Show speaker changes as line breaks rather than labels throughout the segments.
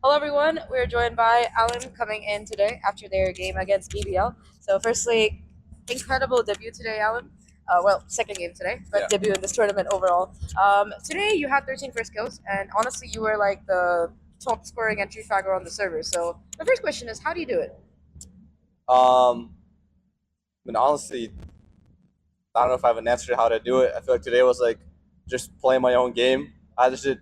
Hello, everyone. We're joined by alym coming in today after their game against BBL. So, firstly, incredible debut today, alym. Well, second game today, but
Yeah.
debut in this tournament overall. Today, you had 13 first kills, and honestly, you were like the top scoring entry fragger on the server. So, the first question is, how do you do it?
Honestly, I don't know if I have an answer to how to do it. I feel like today was like just playing my own game. I just did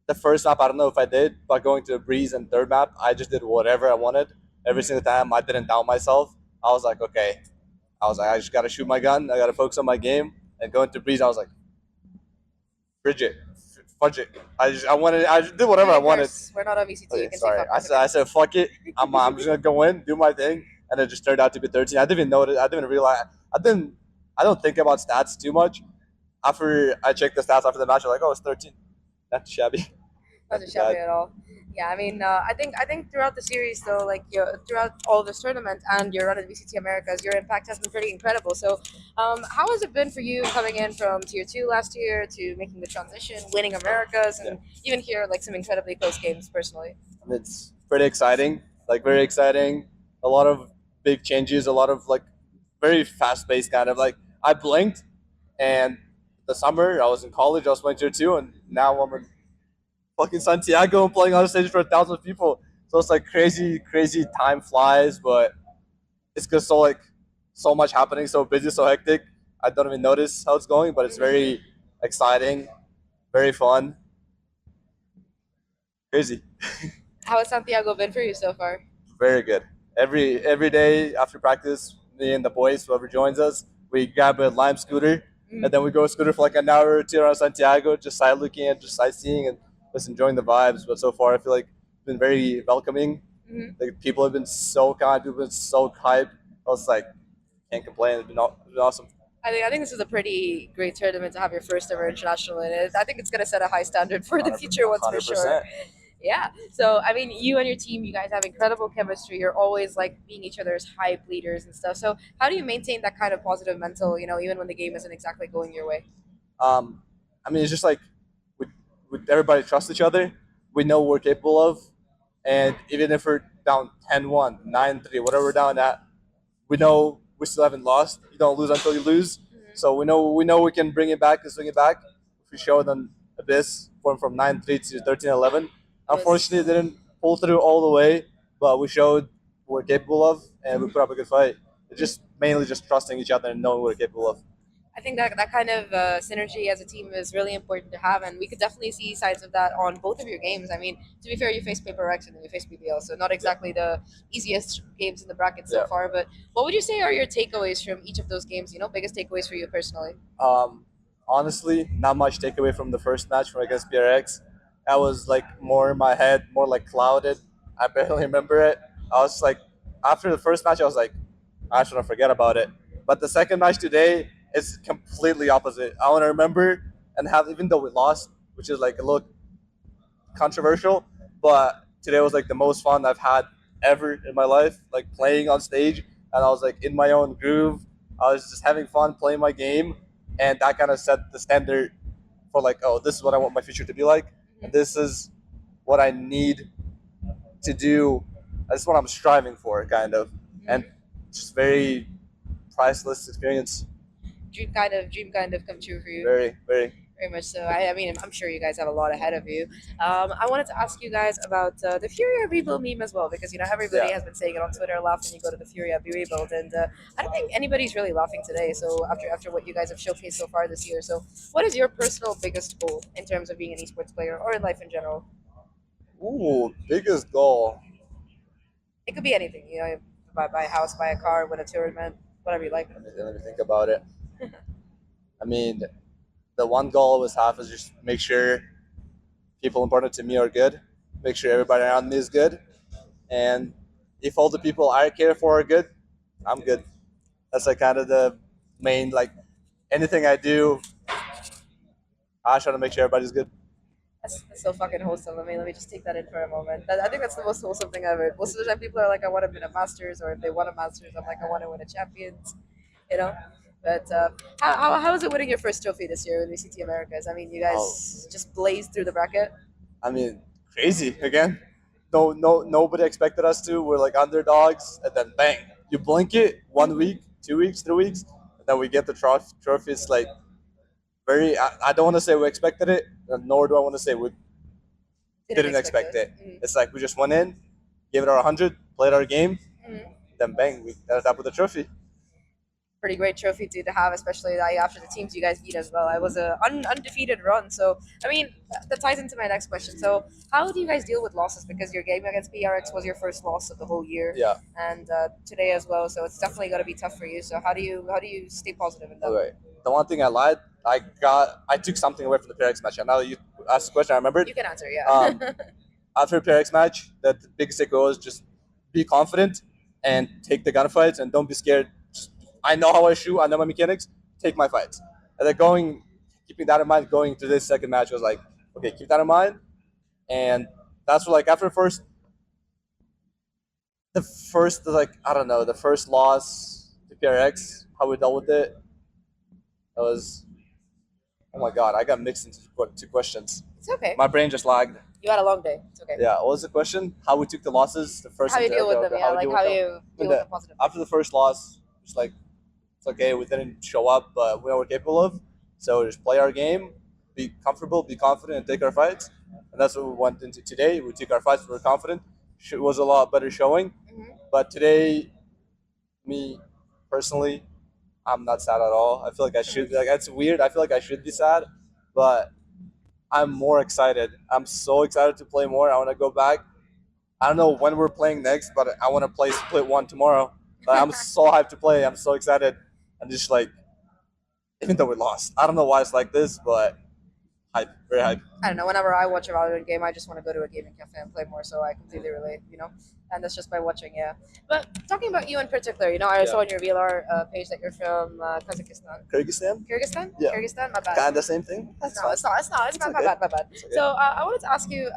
the first map. I don't know if I did, but going to the breeze and third map, I just did whatever I wanted every single time. I didn't doubt myself. I was like, okay. I was like, I just gotta shoot my gun. I gotta focus on my game. And going to breeze, I was like, Bridget, fudge it. I just did whatever I
Really,
wanted.
course, we're not on VCT. You
Okay,
can say
sorry.
fuck.
I said, fuck it. I'm just gonna go in, do my thing, and it just turned out to be 13. I didn't even notice. I didn't realize. I don't think about stats too much. After I checked the stats after the match, I'm like, oh, it's 13. Not too shabby.
Not
Not
a
too
shabby
bad.
at all. Yeah, I mean, I think throughout the series though, like throughout all this tournament and your run at VCT Americas, your impact has been pretty incredible. So, how has it been for you coming in from Tier Two last year to making the transition, winning Americas,
Yeah.
and even here like some incredibly close games personally?
It's pretty exciting. Like very exciting. A lot of big changes. A lot of like very fast paced kind of like I blinked, and the summer I was in college. I was playing tier two, and now I'm in fucking Santiago and playing on stage for 1,000 people. So it's like crazy, crazy. Time flies, but it's just so much happening, so busy, so hectic. I don't even notice how it's going, but it's very exciting, very fun, crazy,
How has Santiago been for you so far?
very good. Every day after practice, me and the boys, whoever joins us, we grab a lime scooter, and then we go scooter for like an hour or two around Santiago, just side looking and just sightseeing and just enjoying the vibes. But so far, I feel like it's been very welcoming.
Mhm.
Like people have been so kind, people have been so hyped. I was like, can't complain. It's been awesome.
I think this is a pretty great tournament to have your first ever international in it. I think it's gonna set a high standard for the future ones for sure.
100%.
Yeah. So I mean, you and your team, you guys have incredible chemistry. You're always like being each other's hype leaders and stuff. So how do you maintain that kind of positive mental, even when the game isn't exactly going your way?
Um, it's just like we, everybody trust each other. We know what we're capable of, and even if we're down 10-1, 9-3, whatever we're down at, we know we still haven't lost. You don't lose until you lose. So we know we can bring it back and swing it back. If we show them Abyss from 9-3 to 13-11. Unfortunately, it didn't pull through all the way, but we showed what we're capable of, and we put up a good fight. It's just mainly just trusting each other and knowing what we're capable of.
I think that kind of synergy as a team is really important to have, and we could definitely see signs of that on both of your games. I mean, to be fair, you face Paper Rex and then you face BBL, so not exactly the easiest games in the bracket so
Yeah.
far. But what would you say are your takeaways from each of those games? Biggest takeaways for you personally?
Honestly, not much takeaway from the first match from against PRX. I was like more in my head, more like clouded. I barely remember it. I was like, after the first match, I was like, I should forget about it. But the second match today is completely opposite. I want to remember and have, even though we lost, which is like a little controversial, but today was like the most fun I've had ever in my life. Like playing on stage, and I was like in my own groove. I was just having fun playing my game, and that kind of set the standard for like, oh, this is what I want my future to be like, and this is what I need to do. That's what I'm striving for, kind of, and just very priceless experience.
Dream kind of come true for you.
Very, very.
Very much so. I mean, I'm sure you guys have a lot ahead of you. I wanted to ask you guys about the FURIA rebuild meme as well, because everybody
Yeah.
has been saying it on Twitter. Laugh when you go to the FURIA rebuild, and I don't think anybody's really laughing today. So after what you guys have showcased so far this year, so what is your personal biggest goal in terms of being an esports player or in life in general?
Ooh, biggest goal.
It could be anything. Buy a house, buy a car, win a tournament, whatever you like.
Let me think about it. I mean, the one goal I always have is just make sure people important to me are good, make sure everybody around me is good, and if all the people I care for are good, I'm good. That's like kind of the main, like, anything I do, I try to make sure everybody's good.
That's so fucking wholesome. Let me just take that in for a moment. I think that's the most wholesome thing I've heard. Most of the time, people are like, "I want to win a Masters," or if they want a Masters, I'm like, "I want to win a Champions," you know. But how is it winning your first trophy this year with VCT Americas? I mean, you
Oh,
guys just blazed through the bracket.
I mean, crazy again. nobody expected us to. We're like underdogs, and then bang, you blink it, 1 week, 2 weeks, 3 weeks, and then we get the trophy. It's like very. I don't want to say we expected it, nor do I want to say we didn't expect it. It's like we just went in, gave it our 100, played our game, then bang, we ended up with the trophy.
Pretty great trophy to have, especially like after the teams you guys beat as well. It was a undefeated run. So I mean, that ties into my next question. So how do you guys deal with losses? Because your game against PRX was your first loss of the whole year,
Yeah.
and today as well. So it's definitely going to be tough for you. So how do you stay positive in that?
Okay. The one thing I lied, I took something away from the PRX match. And now that you asked the question, I remembered.
You can answer, yeah.
After the PRX match, the biggest takeaway was just be confident and take the gunfights and don't be scared. Just, I know how I shoot. I know my mechanics. Take my fights. And then keeping that in mind, going to this second match was like, okay, keep that in mind. And that's what, like, after the first loss to PRX, how we dealt with it, that was, oh my god, I got mixed into two questions.
It's okay.
My brain just lagged.
You had a long day. It's okay.
Yeah, what was the question? How we took the losses, the first.
How you deal with them? Yeah, like how you deal with them positively.
After the first loss, it's like, it's okay, we didn't show up, but we know what we're capable of. So just play our game, be comfortable, be confident, and take our fights. And that's what we went into today. We took our fights, we were confident. It was a lot better showing. But today, me personally, I'm not sad at all. I feel like I should. Like, it's weird. I feel like I should be sad, but I'm more excited. I'm so excited to play more. I want to go back. I don't know when we're playing next, but I want to play Split 1 tomorrow. Like, I'm so hyped to play. I'm so excited. I'm just like, even though we lost, I don't know why it's like this, but hype, very hype.
I don't know. Whenever I watch a Valorant game, I just want to go to a gaming cafe and play more. So I completely relate, and that's just by watching, yeah. But talking about you in particular, I saw on your VLR page that you're from Kazakhstan.
Kyrgyzstan?
Kyrgyzstan?
Yeah.
Kyrgyztan? My bad.
Kind of the same thing?
No, it's not. It's not. It's not.
okay.
My bad.
Okay.
So I wanted to ask you,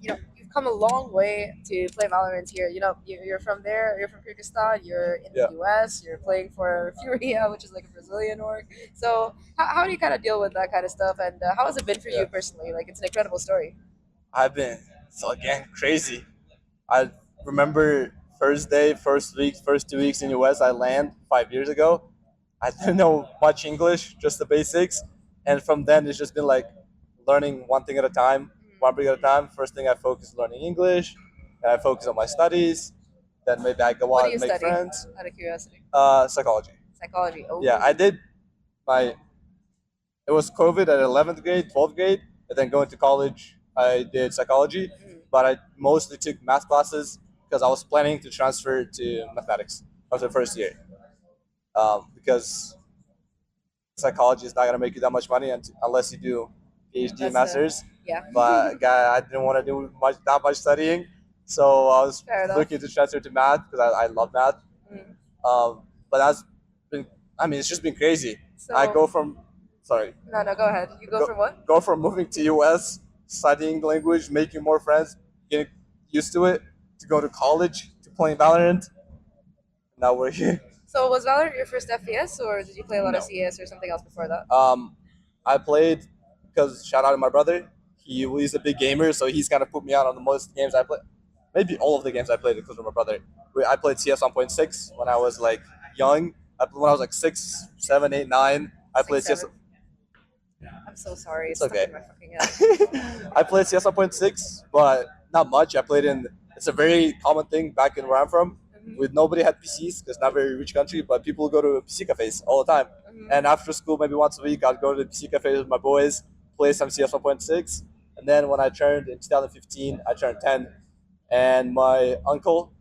you've come a long way to play Valorant here. You're from there. You're from Kyrgyzstan. You're in the US. You're playing for FURIA, which is like a Brazilian org. So how do you kind of deal with that kind of stuff? And how has it been for you personally? Like, it's an incredible story.
I've been, so again, crazy. I remember first day, first week, first 2 weeks in US, I land 5 years ago. I didn't know much English, just the basics. And from then, it's just been like learning one thing at a time, one brick at a time. First thing I focus on learning English, and I focus on my studies. Then maybe I go out and make friends.
Out of curiosity.
Psychology.
Psychology. Oh.
Yeah, I did it was COVID at 11th grade, 12th grade, and then going to college, I did psychology, but I mostly took math classes because I was planning to transfer to mathematics after the first year. Because psychology is not going to make you that much money unless you do PhD masters.
Yeah.
But I didn't want to do that much studying, so I was looking to transfer to math because I love math. But that's been, it's just been crazy.
So,
I go from, sorry.
No, go ahead. You go from what?
Go from moving to US, studying the language, making more friends, getting used to it, to go to college, to playing Valorant. Now we're here.
So was Valorant your first FPS, or did you play a lot of CS or something else before that?
I played because shout out to my brother. He's a big gamer, so he's kind of put me out on the most games I play. Maybe all of the games I played because of my brother. I played CS 1.6 when I was like young. When I was like 6, 7, 8, 9. I played CS.
I'm so sorry.
It's okay.
Stuck in my fucking head.
I played CS 1.6, but not much. I played it's a very common thing back in where I'm from. With nobody had PCs because not very rich country, but people go to PC cafes all the time. And after school, maybe once a week, I'd go to the PC cafes with my boys, play some CS 1.6. And then when I turned in 2015, I turned 10, and my uncle,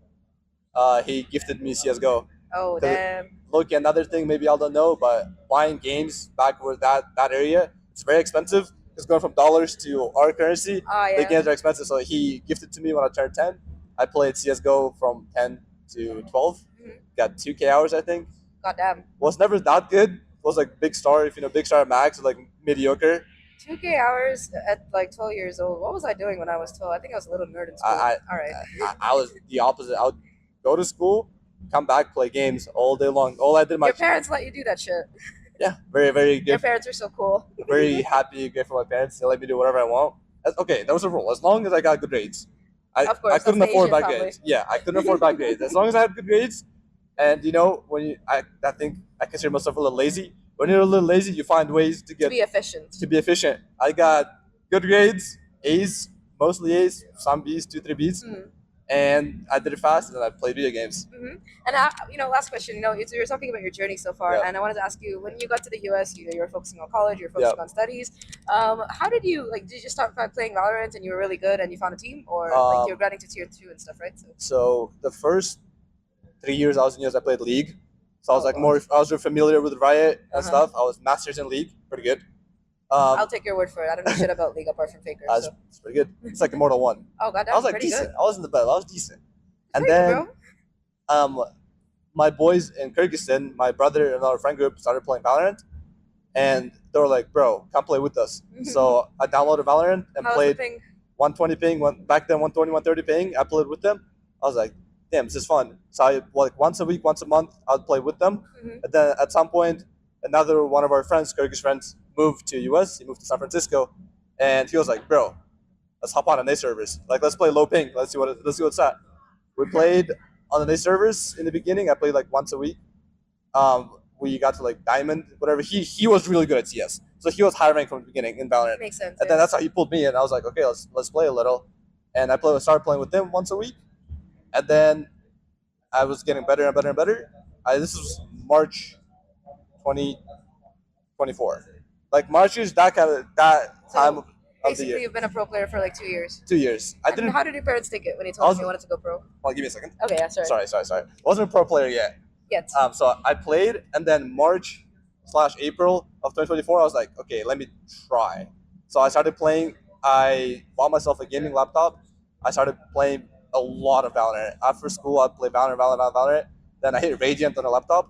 he gifted me CS:GO.
Oh damn!
Look, another thing maybe y'all don't know, but buying games back where that area, it's very expensive. It's going from dollars to our currency. The games are expensive, so he gifted to me when I turned 10. I played CS:GO from 10 to 12. Got 2K hours, I think.
Goddamn.
Was never that good. Was like big star, if you know big star at max, like mediocre.
2K hours at like 12 years old. What was I doing when I was 12? I think I was a little nerd in school. All right.
I was the opposite. I would go to school, come back, play games all day long. All I did
Your parents let you do that shit.
Yeah, very, very good.
Your parents are so cool.
Very happy, grateful for my parents. They let me do whatever I want. Okay, that was a rule. As long as I got good grades,
Of
I
course, that's
couldn't
the
afford
Asian
bad
family.
grades. Yeah, I couldn't afford bad grades. As long as I had good grades, and I think I consider myself a little lazy. When you're a little lazy, you find ways to
To
get
be efficient.
to be efficient. I got good grades, A's, mostly A's, some B's, two, three B's,
Mhm.
and I did it fast, and then I played video games.
And last question. You're talking about your journey so far,
Yeah.
and I wanted to ask you: when you got to the U.S., you were focusing on college, you were
Yeah.
focusing on studies. How did you like? Did you start by playing Valorant and you were really good and you found a team, or like you're getting to tier 2 and stuff, right?
So the first 3 years I was in US, I played League. So I was
Oh,
like
God.
I was familiar with Riot and
Uh-huh.
stuff. I was Masters in League, pretty good.
I'll take your word for it. I don't know shit about League apart from Faker. So.
It's pretty good. It's like Immortal 1.
Oh god,
I
that's
was like
pretty
decent.
good.
I wasn't the best. I was decent. And
Pretty good,
then my boys in Kyrgyzstan, my brother and our friend group started playing Valorant, and they were like, "Bro, come play with us." So I downloaded Valorant and
How's
played
the thing?
120 ping. Back then, 120, 130 ping. I played with them. I was like, "Damn, this is fun." So I like once a week, once a month, I'd play with them.
Mhm.
And then at some point, another one of our friends, Kyrgyz friends, moved to US. He moved to San Francisco, and he was like, "Bro, let's hop on a servers. Like, let's play low ping. Let's see what's at." We played on the servers in the beginning. I played like once a week. We got to like diamond, whatever. He was really good at CS, so he was high rank from the beginning in Valorant.
Makes sense.
And then that's how he pulled me in. I was like, okay, let's play a little, and started playing with him once a week, and then I was getting better and better and better. This was March 2024. Like March is that time of the
Basically,
year.
you've been a pro player for like 2 years.
2 years. I
And
didn't.
how did your parents take it when you told them you wanted to go pro?
Well, give me a second.
Okay, yeah, sorry.
Sorry. Wasn't a pro player yet.
Yet.
So I played, and then March/April of 2024, I was like, okay, let me try. So I started playing. I bought myself a gaming laptop. I started playing a lot of Valorant. After school, I'd play Valorant. Then I hit Radiant on a laptop,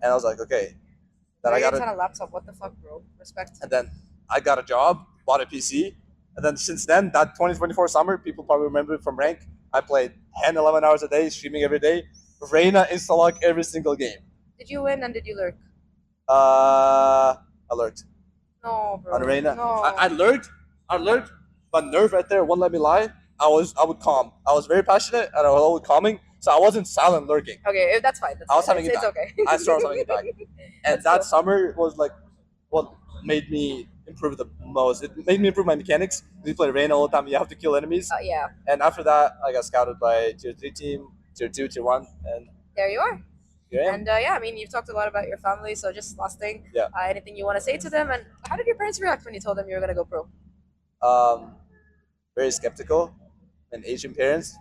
and I was like, okay. Then
Radiant's on a laptop. What the fuck, bro? Respect.
And then I got a job, bought a PC, and then since then, that 2024 summer, people probably remember it from rank. I played 10, 11 hours a day, streaming every day. Reyna insta-lock every single game.
Did you win and did you lurk?
Alert.
No, bro.
On Reyna.
No.
I lurked, but nerve right there won't let me lie. I would calm. I was very passionate and I was always calming, so I wasn't silent lurking.
Okay, that's fine.
I was having it
It's
back.
okay.
I started having it back. And
That's
that
cool.
summer was like what made me improve the most. It made me improve my mechanics. You play Reyna all the time, you have to kill enemies.
Yeah,
And after that, I got scouted by tier 3 team, tier 2, tier 1, and
there you are.
here I am.
And I mean, you've talked a lot about your family, so just last thing.
Yeah.
Anything you want to say to them? And how did your parents react when you told them you were going to go pro?
Very skeptical and Asian parents,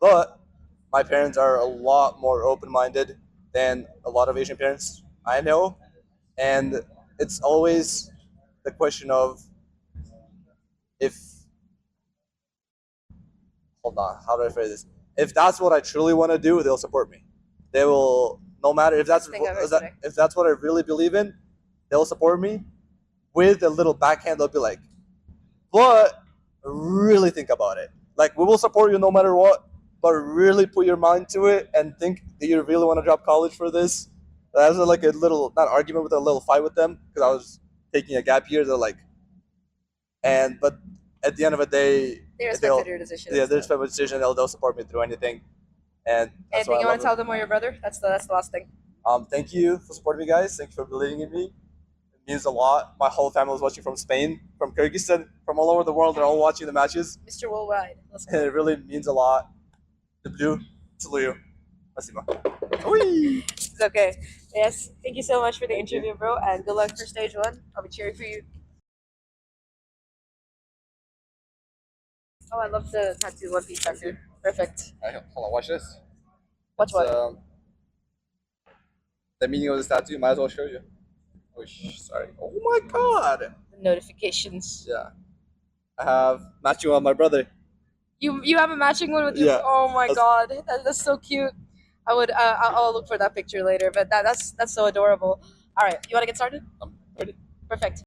but my parents are a lot more open-minded than a lot of Asian parents I know, and it's always the question of if hold on, how do I phrase this? If that's what I truly want to do, they'll support me. They will, no matter if that's if that's what I really believe in, they'll support me. With a little backhand, they'll be like, but really think about it. Like, we will support you no matter what, but really put your mind to it and think that you really want to drop college for this. That was like a little, not argument, but a little fight with them because I was taking a gap year. They're like, but at the end of the day,
they respected your decision.
Yeah, they respect my decision. They'll support me through anything. And
anything you want to tell them or your brother? That's the last thing.
Thank you for supporting me, guys. Thank you for believing in me. It means a lot. My whole family was watching from Spain, from Kyrgyzstan, from all over the world. They're all watching the matches.
Mr. Worldwide.
And it really means a lot. The blue, salute you.
It's okay. Yes. Thank you so much for the interview, bro, and good luck for stage 1. I'll be cheering for you. Oh, I love the tattoo, One Piece tattoo. Perfect.
Hold on, watch this.
Watch what?
The meaning of this tattoo, might as well show you. Oh, sorry. Oh my god.
Notifications.
Yeah. I have matching with my brother.
You have a matching one with you?
Yeah.
Oh my god, that's so cute. I'll look for that picture later, but that's so adorable. All right, you want to get started?
I'm ready.
Perfect.